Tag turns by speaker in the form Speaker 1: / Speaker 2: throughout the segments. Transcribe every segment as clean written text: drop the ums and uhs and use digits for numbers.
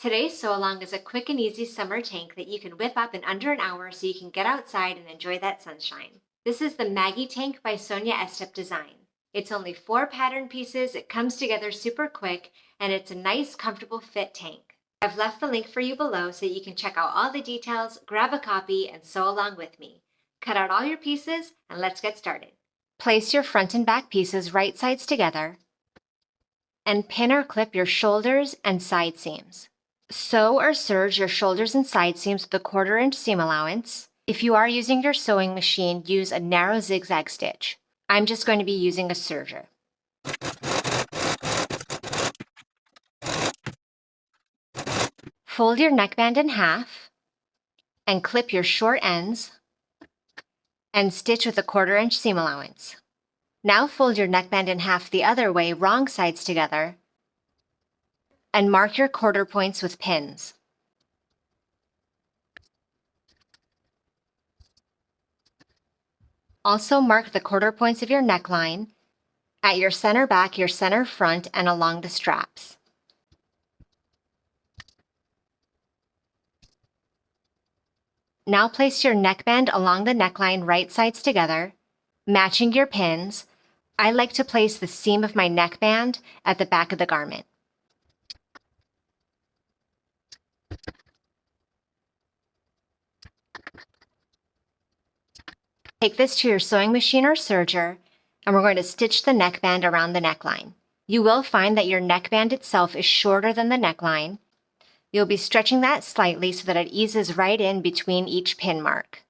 Speaker 1: Today's sew along is a quick and easy summer tank that you can whip up in under an hour so you can get outside and enjoy that sunshine. This is the Maggie tank by Sonia Estep design. It's only 4 pattern pieces, it comes together super quick, and it's a nice, comfortable fit tank. I've left the link for you below so you can check out all the details, grab a copy, and sew along with me. Cut out all your pieces and let's get started. Place your front and back pieces right sides together and pin or clip your shoulders and side seams. Sew or serge your shoulders and side seams with a 1/4 inch seam allowance. If you are using your sewing machine, use a narrow zigzag stitch. I'm just going to be using a serger. Fold your neckband in half and clip your short ends and stitch with a 1/4 inch seam allowance. Now fold your neckband in half the other way, wrong sides together, and mark your 1/4 points with pins. Also mark the 1/4 points of your neckline at your center back, your center front, and along the straps. Now place your neckband along the neckline right sides together, matching your pins. I like to place the seam of my neckband at the back of the garment. Take this to your sewing machine or serger, and we're going to stitch the neckband around the neckline. You will find that your neckband itself is shorter than the neckline. You'll be stretching that slightly so that it eases right in between each pin mark.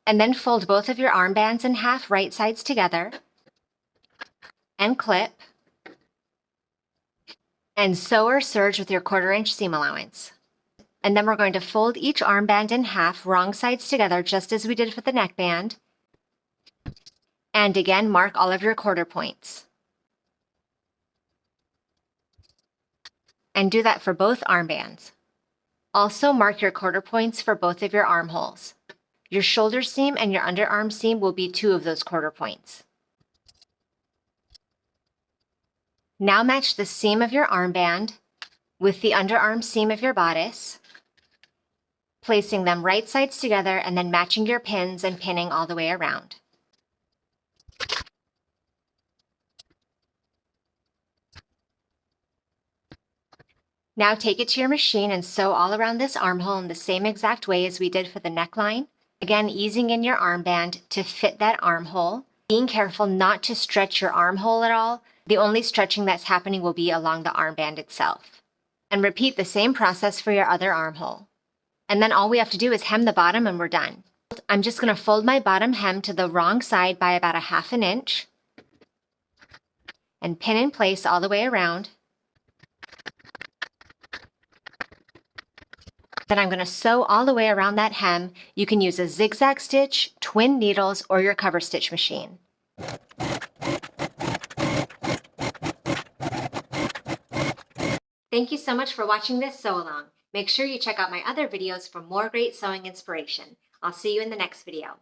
Speaker 1: And then fold both of your armbands in half right sides together and clip and sew or serge with your 1/4 inch seam allowance. And then we're going to fold each armband in half wrong sides together just as we did for the neckband. And again, mark all of your 1/4 points. And do that for both armbands. Also mark your 1/4 points for both of your armholes. Your shoulder seam and your underarm seam will be 2 of those 1/4 points. Now match the seam of your armband with the underarm seam of your bodice, placing them right sides together and then matching your pins and pinning all the way around. Now take it to your machine and sew all around this armhole in the same exact way as we did for the neckline. Again, easing in your armband to fit that armhole, being careful not to stretch your armhole at all. The only stretching that's happening will be along the armband itself. And repeat the same process for your other armhole. And then all we have to do is hem the bottom and we're done. I'm just going to fold my bottom hem to the wrong side by about 1/2 inch and pin in place all the way around. Then I'm going to sew all the way around that hem. You can use a zigzag stitch, twin needles, or your cover stitch machine. Thank you so much for watching this sew along. Make sure you check out my other videos for more great sewing inspiration. I'll see you in the next video.